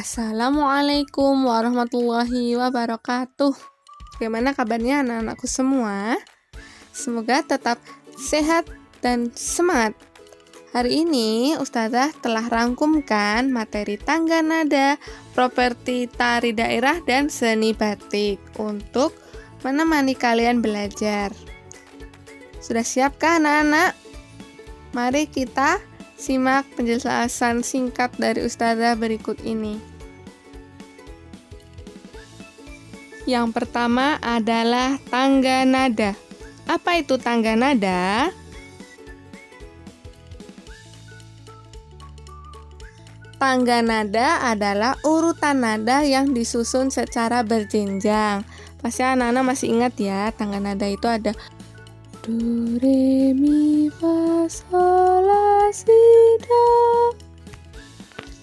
Assalamualaikum warahmatullahi wabarakatuh. Bagaimana kabarnya anak-anakku semua? Semoga tetap sehat dan semangat. Hari ini Ustazah telah rangkumkan materi tangga nada, properti tari daerah, dan seni batik untuk menemani kalian belajar. Sudah siapkah anak-anak? Mari kita simak penjelasan singkat dari Ustazah berikut ini. Yang pertama adalah tangga nada. Apa itu tangga nada? Tangga nada adalah urutan nada yang disusun secara berjenjang. Pasti anak-anak masih ingat ya, tangga nada itu ada do, re, mi, fa, sol, la, si, do.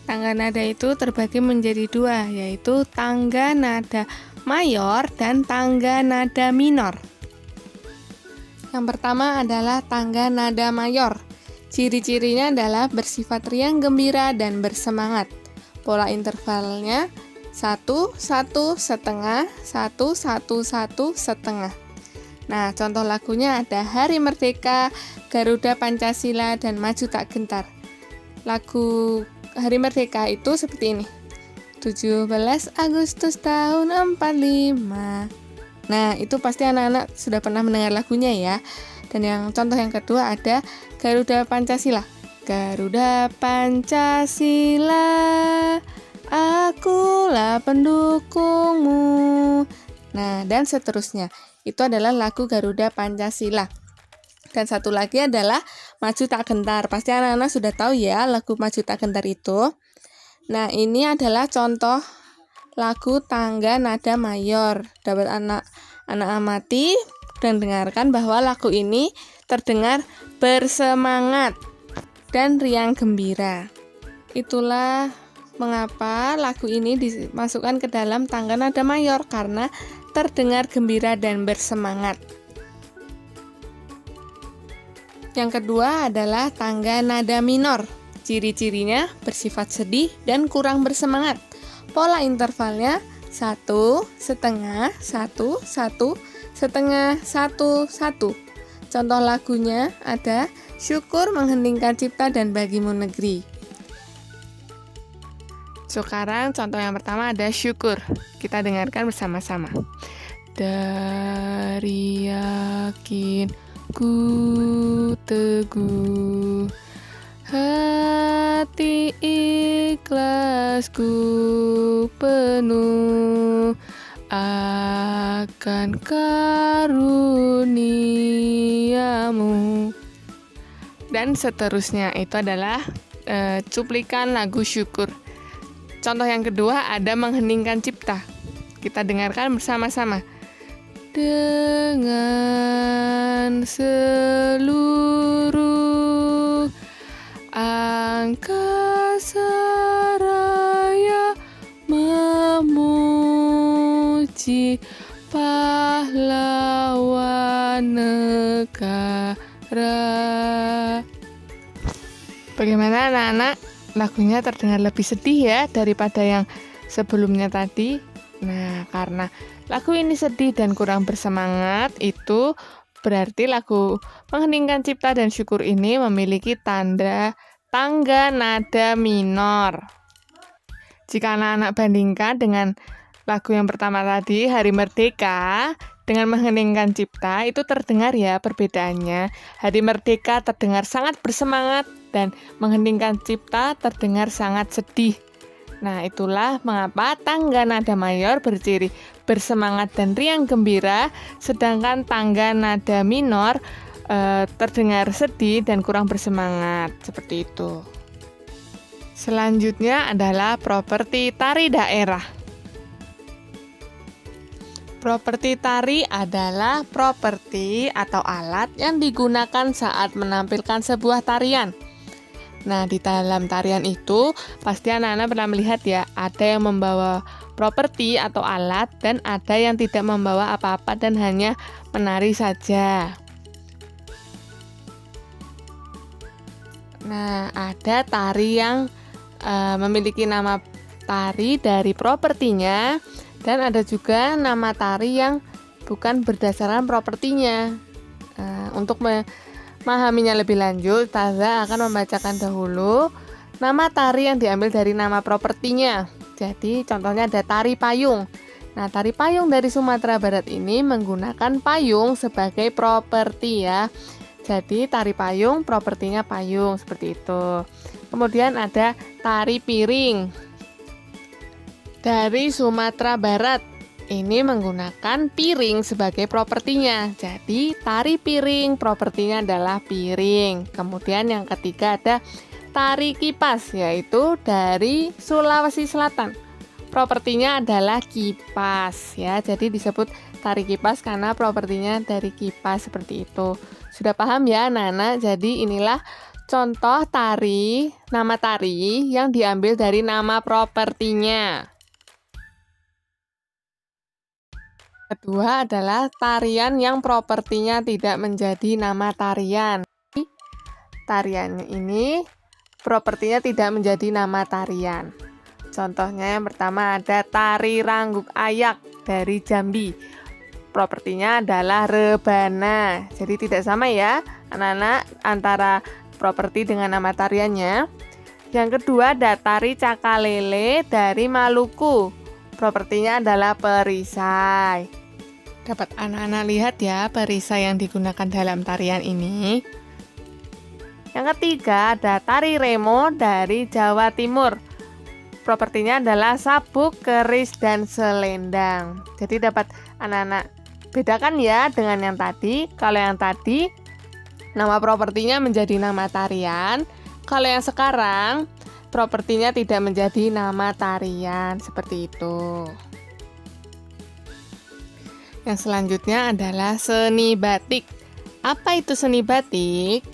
Tangga nada itu terbagi menjadi dua, yaitu tangga nada mayor dan tangga nada minor. Yang pertama adalah tangga nada mayor. Ciri-cirinya adalah bersifat riang gembira dan bersemangat. Pola intervalnya 1, 1, setengah, 1, 1, 1, setengah. Nah, contoh lagunya ada Hari Merdeka, Garuda Pancasila, dan Maju Tak Gentar. Lagu Hari Merdeka itu seperti ini. 17 Agustus tahun 45. Nah, itu pasti anak-anak sudah pernah mendengar lagunya ya. Dan yang contoh yang kedua ada Garuda Pancasila. Garuda Pancasila, akulah pendukungmu. Nah, dan seterusnya. Itu adalah lagu Garuda Pancasila. Dan satu lagi adalah Maju Tak Gentar. Pasti anak-anak sudah tahu ya lagu Maju Tak Gentar itu. Nah, ini adalah contoh lagu tangga nada mayor. Dapat anak amati dan dengarkan bahwa lagu ini terdengar bersemangat dan riang gembira. Itulah mengapa lagu ini dimasukkan ke dalam tangga nada mayor, karena terdengar gembira dan bersemangat. Yang kedua adalah tangga nada minor. Ciri-cirinya bersifat sedih dan kurang bersemangat. Pola intervalnya 1, setengah, 1, 1, setengah, 1, 1. Contoh lagunya ada Syukur Mengheningkan Cipta dan Bagimu Negeri. Sekarang contoh yang pertama ada Syukur. Kita dengarkan bersama-sama. Dari yakin ku teguh, hati ikhlasku penuh akan karuniamu. Dan seterusnya, itu adalah cuplikan lagu Syukur. Contoh yang kedua ada Mengheningkan Cipta. Kita dengarkan bersama-sama. Dengan seluruh angkasa raya memuji pahlawan negara. Bagaimana anak-anak? Lagunya terdengar lebih sedih ya daripada yang sebelumnya tadi. Nah, karena lagu ini sedih dan kurang bersemangat, itu berarti lagu Mengheningkan Cipta dan Syukur ini memiliki tangga nada minor. Jika anak-anak bandingkan dengan lagu yang pertama tadi, Hari Merdeka, dengan Mengheningkan Cipta, itu terdengar ya perbedaannya. Hari Merdeka terdengar sangat bersemangat dan Mengheningkan Cipta terdengar sangat sedih. Nah, itulah mengapa tangga nada mayor berciri bersemangat dan riang gembira, sedangkan tangga nada minor terdengar sedih dan kurang bersemangat, seperti itu. Selanjutnya adalah properti tari daerah. Properti tari adalah properti atau alat yang digunakan saat menampilkan sebuah tarian. Nah, di dalam tarian itu pasti anak-anak pernah melihat ya, ada yang membawa properti atau alat dan ada yang tidak membawa apa-apa dan hanya menari saja. Nah, ada tari yang memiliki nama tari dari propertinya, dan ada juga nama tari yang bukan berdasarkan propertinya. Untuk memahaminya lebih lanjut, Ustazah akan membacakan dahulu nama tari yang diambil dari nama propertinya. Jadi contohnya ada tari payung. Nah, tari payung dari Sumatera Barat ini menggunakan payung sebagai properti ya. Jadi tari payung propertinya payung seperti itu. Kemudian ada tari piring dari Sumatera Barat. Ini menggunakan piring sebagai propertinya. Jadi tari piring propertinya adalah piring. Kemudian yang ketiga ada tari kipas, yaitu dari Sulawesi Selatan. Propertinya adalah kipas ya. Jadi disebut tari kipas karena propertinya dari kipas seperti itu. Sudah paham ya anak-anak? Jadi inilah contoh tari, nama tari yang diambil dari nama propertinya. Kedua adalah tarian yang propertinya tidak menjadi nama tarian. Tarian ini propertinya tidak menjadi nama tarian. Contohnya yang pertama ada tari rangguk ayak dari Jambi. Propertinya adalah rebana. Jadi tidak sama ya anak-anak antara properti dengan nama tariannya. Yang kedua ada tari cakalele dari Maluku. Propertinya adalah perisai. Dapat anak-anak lihat ya perisai yang digunakan dalam tarian ini. Yang ketiga ada tari remo dari Jawa Timur. Propertinya adalah sabuk, keris, dan selendang. Jadi dapat anak-anak bedakan ya dengan yang tadi. Kalau yang tadi nama propertinya menjadi nama tarian. Kalau yang sekarang propertinya tidak menjadi nama tarian. Seperti itu. Yang selanjutnya adalah seni batik. Apa itu seni batik?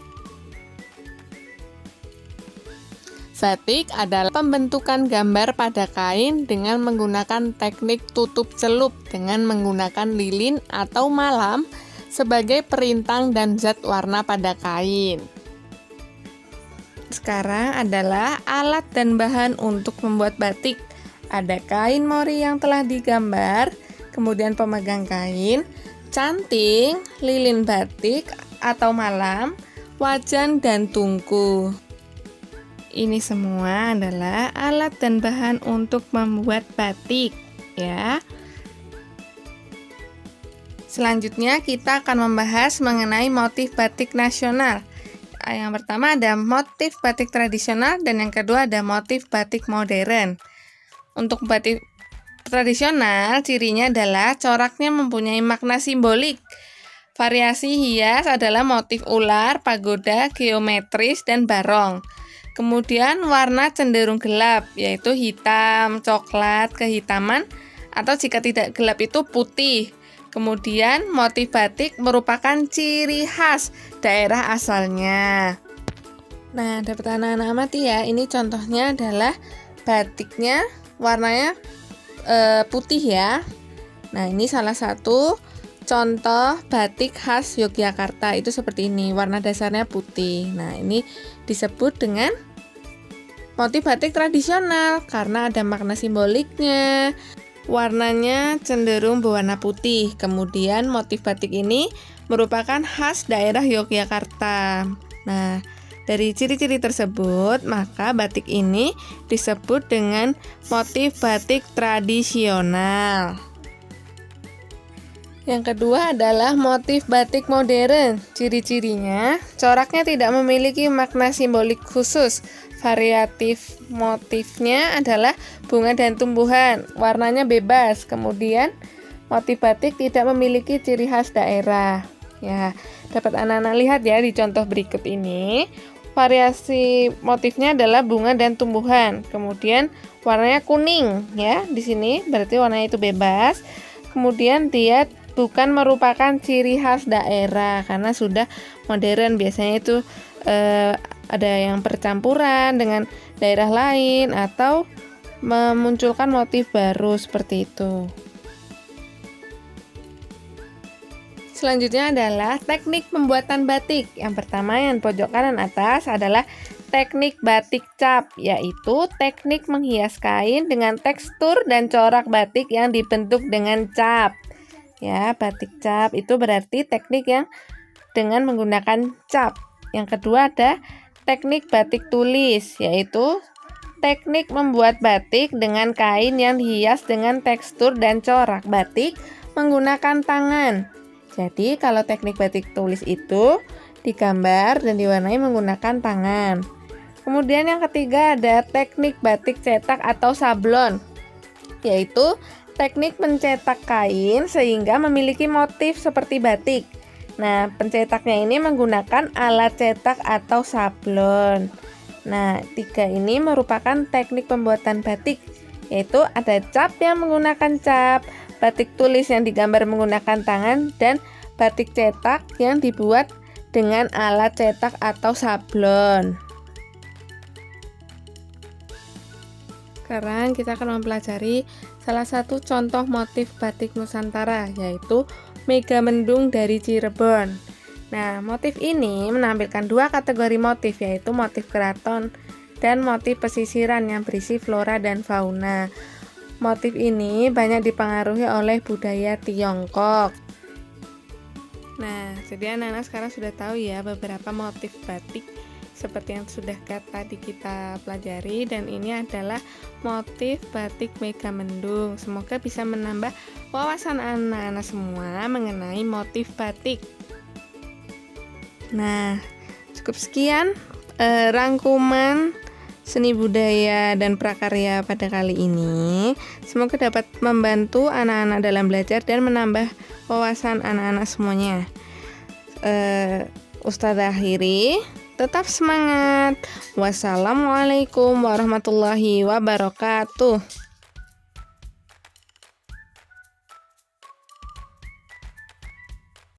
Batik adalah pembentukan gambar pada kain dengan menggunakan teknik tutup celup dengan menggunakan lilin atau malam sebagai perintang dan zat warna pada kain. Sekarang adalah alat dan bahan untuk membuat batik. Ada kain mori yang telah digambar, kemudian pemegang kain, canting, lilin batik atau malam, wajan, dan tungku. Ini semua adalah alat dan bahan untuk membuat batik ya. Selanjutnya kita akan membahas mengenai motif batik nasional. Yang pertama ada motif batik tradisional dan yang kedua ada motif batik modern. Untuk batik tradisional cirinya adalah coraknya mempunyai makna simbolik. Variasi hias adalah motif ular, pagoda, geometris, dan barong. Kemudian warna cenderung gelap, yaitu hitam, coklat, kehitaman, atau jika tidak gelap itu putih. Kemudian motif batik merupakan ciri khas daerah asalnya. Nah, dapat anak-anak amati ya, ini contohnya adalah batiknya warnanya putih ya. Nah, ini salah satu contoh batik khas Yogyakarta, itu seperti ini, warna dasarnya putih. Nah, ini disebut dengan motif batik tradisional karena ada makna simboliknya. Warnanya cenderung berwarna putih. Kemudian motif batik ini merupakan khas daerah Yogyakarta. Nah, dari ciri-ciri tersebut, maka batik ini disebut dengan motif batik tradisional. Yang kedua adalah motif batik modern. Ciri-cirinya, coraknya tidak memiliki makna simbolik khusus. Variatif motifnya adalah bunga dan tumbuhan. Warnanya bebas. Kemudian, motif batik tidak memiliki ciri khas daerah. Ya, dapat anak-anak lihat ya di contoh berikut ini. Variasi motifnya adalah bunga dan tumbuhan. Kemudian, warnanya kuning ya. Di sini berarti warnanya itu bebas. Kemudian dia bukan merupakan ciri khas daerah karena sudah modern. Biasanya itu ada yang percampuran dengan daerah lain atau memunculkan motif baru seperti itu. Selanjutnya adalah teknik pembuatan batik. Yang pertama yang pojok kanan atas adalah teknik batik cap, yaitu teknik menghias kain dengan tekstur dan corak batik yang dibentuk dengan cap. Ya, batik cap itu berarti teknik yang dengan menggunakan cap. Yang kedua ada teknik batik tulis, yaitu teknik membuat batik dengan kain yang dihias dengan tekstur dan corak batik menggunakan tangan. Jadi, kalau teknik batik tulis itu digambar dan diwarnai menggunakan tangan. Kemudian yang ketiga ada teknik batik cetak atau sablon, yaitu teknik mencetak kain sehingga memiliki motif seperti batik. Nah, pencetaknya ini menggunakan alat cetak atau sablon. Nah, tiga ini merupakan teknik pembuatan batik, yaitu ada cap yang menggunakan cap, batik tulis yang digambar menggunakan tangan, dan batik cetak yang dibuat dengan alat cetak atau sablon. Sekarang kita akan mempelajari salah satu contoh motif batik Nusantara, yaitu Megamendung dari Cirebon. Nah, motif ini menampilkan dua kategori motif, yaitu motif keraton dan motif pesisiran yang berisi flora dan fauna. Motif ini banyak dipengaruhi oleh budaya Tiongkok. Nah, jadi anak-anak sekarang sudah tahu ya beberapa motif batik seperti yang sudah tadi kita pelajari, dan ini adalah motif batik Megamendung. Semoga bisa menambah wawasan anak-anak semua mengenai motif batik. Nah, cukup sekian rangkuman seni budaya dan prakarya pada kali ini. Semoga dapat membantu anak-anak dalam belajar dan menambah wawasan anak-anak semuanya. Ustazah akhiri, tetap semangat. Wassalamualaikum warahmatullahi wabarakatuh.